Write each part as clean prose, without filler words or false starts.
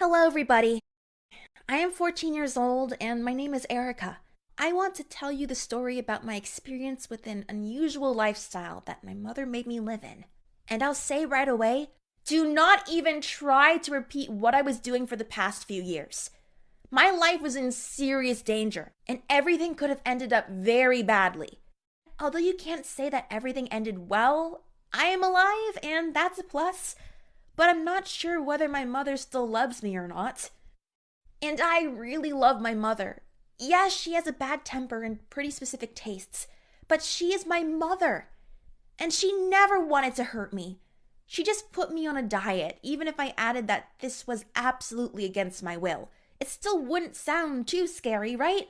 Hello, everybody. I am 14 years old and my name is Erica. I want to tell you the story about my experience with an unusual lifestyle that my mother made me live in. And I'll say right away, do not even try to repeat what I was doing for the past few years. My life was in serious danger, and everything could have ended up very badly. Although you can't say that everything ended well, I am alive, and that's a plus. But I'm not sure whether my mother still loves me or not. And I really love my mother. Yes, she has a bad temper and pretty specific tastes, but she is my mother. And she never wanted to hurt me. She just put me on a diet, even if I added that this was absolutely against my will. It still wouldn't sound too scary, right?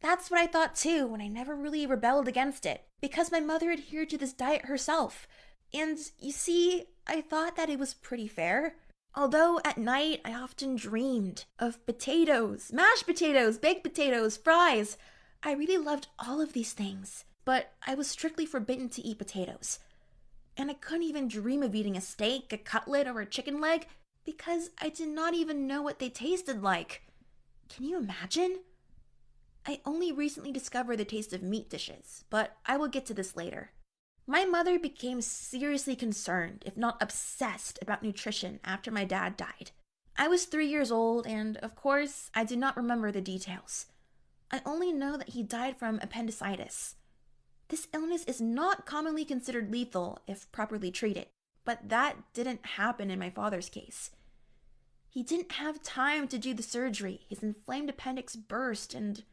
That's what I thought too, and I never really rebelled against it, because my mother adhered to this diet herself. And you see, I thought that it was pretty fair. Although at night I often dreamed of potatoes, mashed potatoes, baked potatoes, fries. I really loved all of these things, but I was strictly forbidden to eat potatoes. And I couldn't even dream of eating a steak, a cutlet, or a chicken leg because I did not even know what they tasted like. Can you imagine? I only recently discovered the taste of meat dishes, but I will get to this later. My mother became seriously concerned, if not obsessed, about nutrition after my dad died. I was 3 years old, and of course, I do not remember the details. I only know that he died from appendicitis. This illness is not commonly considered lethal if properly treated, but that didn't happen in my father's case. He didn't have time to do the surgery. His inflamed appendix burst, and,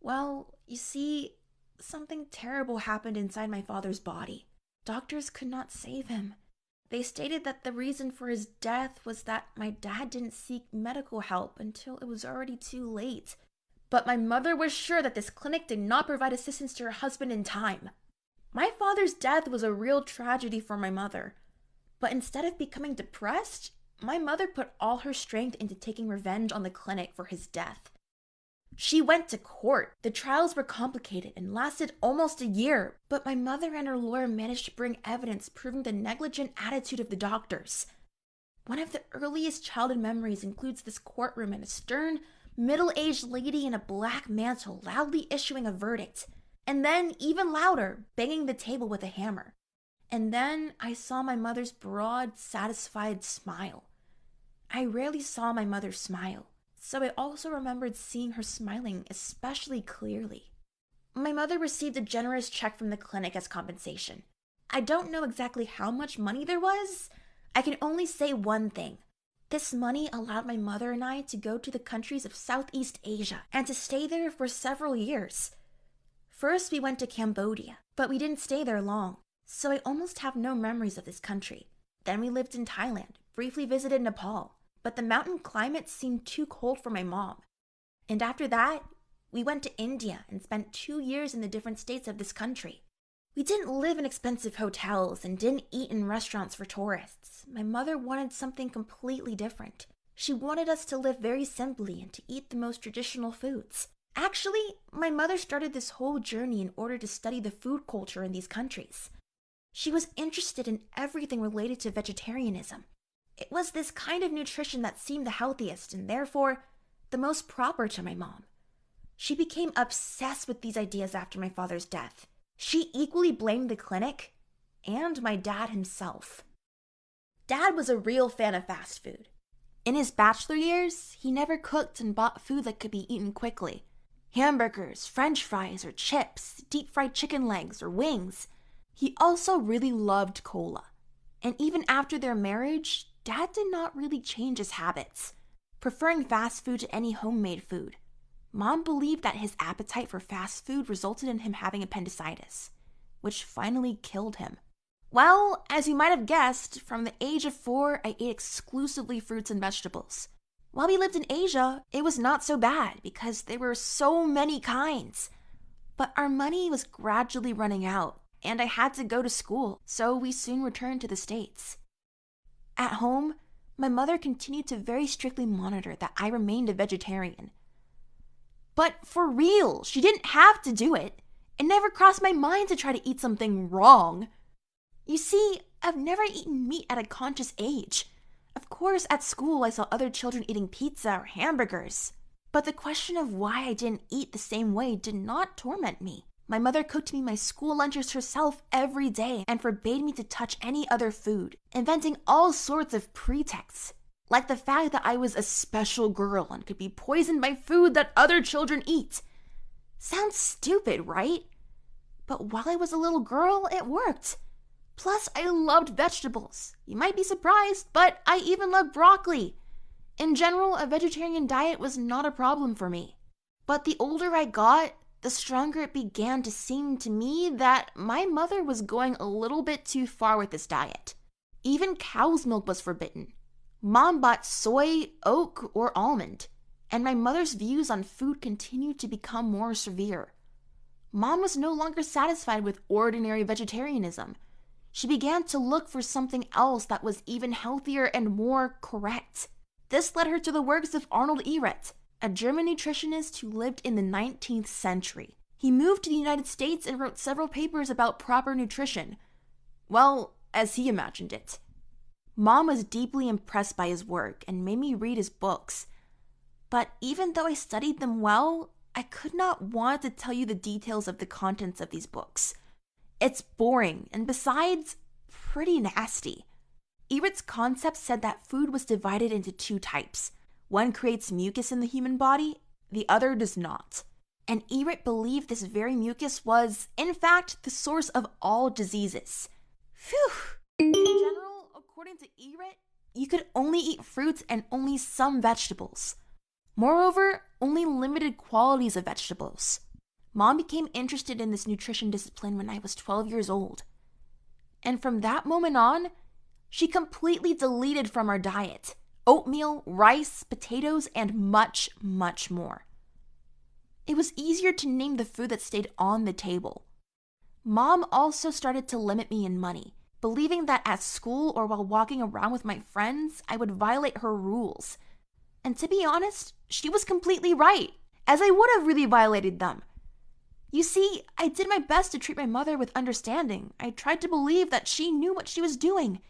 well, you see, something terrible happened inside my father's body. Doctors could not save him. They stated that the reason for his death was that my dad didn't seek medical help until it was already too late. But my mother was sure that this clinic did not provide assistance to her husband in time. My father's death was a real tragedy for my mother. But instead of becoming depressed, my mother put all her strength into taking revenge on the clinic for his death. She went to court. The trials were complicated and lasted almost a year, but my mother and her lawyer managed to bring evidence proving the negligent attitude of the doctors. One of the earliest childhood memories includes this courtroom and a stern, middle-aged lady in a black mantle loudly issuing a verdict, and then, even louder, banging the table with a hammer. And then I saw my mother's broad, satisfied smile. I rarely saw my mother smile, so I also remembered seeing her smiling especially clearly. My mother received a generous check from the clinic as compensation. I don't know exactly how much money there was. I can only say one thing. This money allowed my mother and I to go to the countries of Southeast Asia and to stay there for several years. First, we went to Cambodia, but we didn't stay there long, so I almost have no memories of this country. Then we lived in Thailand, briefly visited Nepal, but the mountain climate seemed too cold for my mom. And after that, we went to India and spent 2 years in the different states of this country. We didn't live in expensive hotels and didn't eat in restaurants for tourists. My mother wanted something completely different. She wanted us to live very simply and to eat the most traditional foods. Actually, my mother started this whole journey in order to study the food culture in these countries. She was interested in everything related to vegetarianism. It was this kind of nutrition that seemed the healthiest and therefore the most proper to my mom. She became obsessed with these ideas after my father's death. She equally blamed the clinic and my dad himself. Dad was a real fan of fast food. In his bachelor years, he never cooked and bought food that could be eaten quickly. Hamburgers, french fries, or chips, deep-fried chicken legs, or wings. He also really loved cola. And even after their marriage, Dad did not really change his habits, preferring fast food to any homemade food. Mom believed that his appetite for fast food resulted in him having appendicitis, which finally killed him. Well, as you might have guessed, from the age of 4, I ate exclusively fruits and vegetables. While we lived in Asia, it was not so bad because there were so many kinds. But our money was gradually running out, and I had to go to school, so we soon returned to the States. At home, my mother continued to very strictly monitor that I remained a vegetarian. But for real, she didn't have to do it. It never crossed my mind to try to eat something wrong. You see, I've never eaten meat at a conscious age. Of course, at school I saw other children eating pizza or hamburgers. But the question of why I didn't eat the same way did not torment me. My mother cooked me my school lunches herself every day and forbade me to touch any other food, inventing all sorts of pretexts, like the fact that I was a special girl and could be poisoned by food that other children eat. Sounds stupid, right? But while I was a little girl, it worked. Plus, I loved vegetables. You might be surprised, but I even love broccoli. In general, a vegetarian diet was not a problem for me. But the older I got, the stronger it began to seem to me that my mother was going a little bit too far with this diet. Even cow's milk was forbidden. Mom bought soy, oat, or almond, and my mother's views on food continued to become more severe. Mom was no longer satisfied with ordinary vegetarianism. She began to look for something else that was even healthier and more correct. This led her to the works of Arnold Ehret, a German nutritionist who lived in the 19th century. He moved to the United States and wrote several papers about proper nutrition. Well, as he imagined it. Mom was deeply impressed by his work and made me read his books. But even though I studied them well, I could not want to tell you the details of the contents of these books. It's boring, and besides, pretty nasty. Ehret's concept said that food was divided into two types. One creates mucus in the human body, the other does not. And Ehret believed this very mucus was, in fact, the source of all diseases. Phew! In general, according to Ehret, you could only eat fruits and only some vegetables. Moreover, only limited qualities of vegetables. Mom became interested in this nutrition discipline when I was 12 years old. And from that moment on, she completely deleted from our diet oatmeal, rice, potatoes, and much, much more. It was easier to name the food that stayed on the table. Mom also started to limit me in money, believing that at school or while walking around with my friends, I would violate her rules. And to be honest, she was completely right, as I would have really violated them. You see, I did my best to treat my mother with understanding. I tried to believe that she knew what she was doing.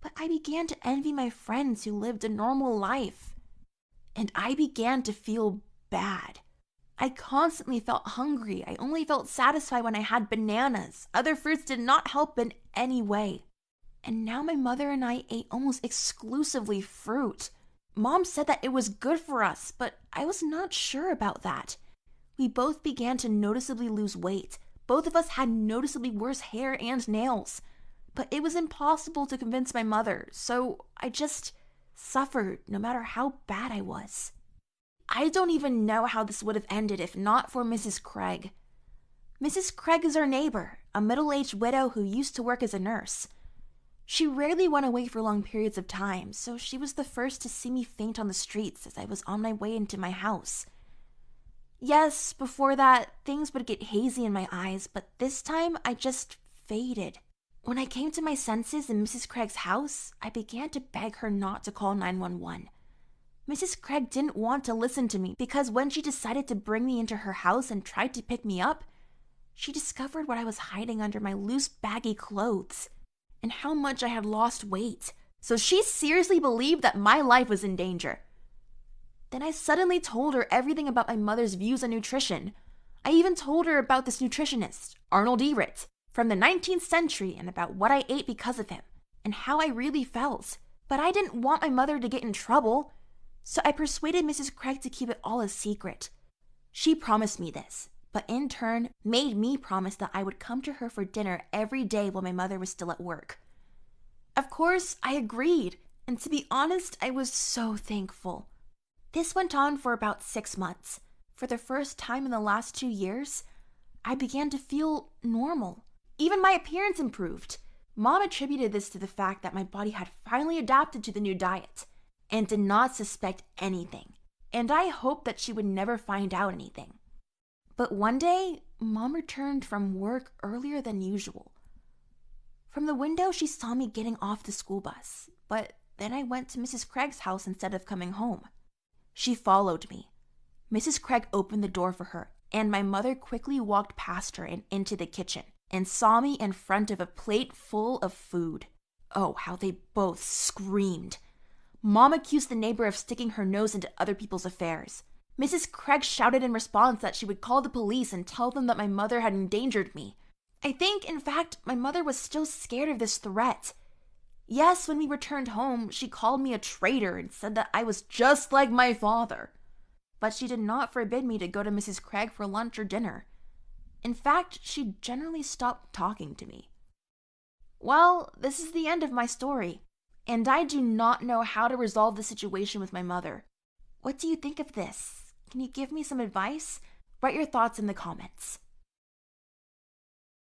But I began to envy my friends who lived a normal life. And I began to feel bad. I constantly felt hungry. I only felt satisfied when I had bananas. Other fruits did not help in any way. And now my mother and I ate almost exclusively fruit. Mom said that it was good for us, but I was not sure about that. We both began to noticeably lose weight. Both of us had noticeably worse hair and nails. But it was impossible to convince my mother, so I just suffered no matter how bad I was. I don't even know how this would have ended if not for Mrs. Craig. Mrs. Craig is our neighbor, a middle-aged widow who used to work as a nurse. She rarely went away for long periods of time, so she was the first to see me faint on the streets as I was on my way into my house. Yes, before that, things would get hazy in my eyes, but this time I just faded. When I came to my senses in Mrs. Craig's house, I began to beg her not to call 911. Mrs. Craig didn't want to listen to me because when she decided to bring me into her house and tried to pick me up, she discovered what I was hiding under my loose, baggy clothes and how much I had lost weight. So she seriously believed that my life was in danger. Then I suddenly told her everything about my mother's views on nutrition. I even told her about this nutritionist, Arnold Ehret, from the 19th century and about what I ate because of him and how I really felt. But I didn't want my mother to get in trouble, so I persuaded Mrs. Craig to keep it all a secret. She promised me this, but in turn made me promise that I would come to her for dinner every day while my mother was still at work. Of course, I agreed, and to be honest, I was so thankful. This went on for about 6 months. For the first time in the last 2 years, I began to feel normal. Even my appearance improved. Mom attributed this to the fact that my body had finally adapted to the new diet and did not suspect anything. And I hoped that she would never find out anything. But one day, Mom returned from work earlier than usual. From the window, she saw me getting off the school bus, but then I went to Mrs. Craig's house instead of coming home. She followed me. Mrs. Craig opened the door for her, and my mother quickly walked past her and into the kitchen and saw me in front of a plate full of food. Oh, how they both screamed. Mom accused the neighbor of sticking her nose into other people's affairs. Mrs. Craig shouted in response that she would call the police and tell them that my mother had endangered me. I think, in fact, my mother was still scared of this threat. Yes, when we returned home, she called me a traitor and said that I was just like my father. But she did not forbid me to go to Mrs. Craig for lunch or dinner. In fact, she generally stopped talking to me. Well, this is the end of my story, and I do not know how to resolve the situation with my mother. What do you think of this? Can you give me some advice? Write your thoughts in the comments.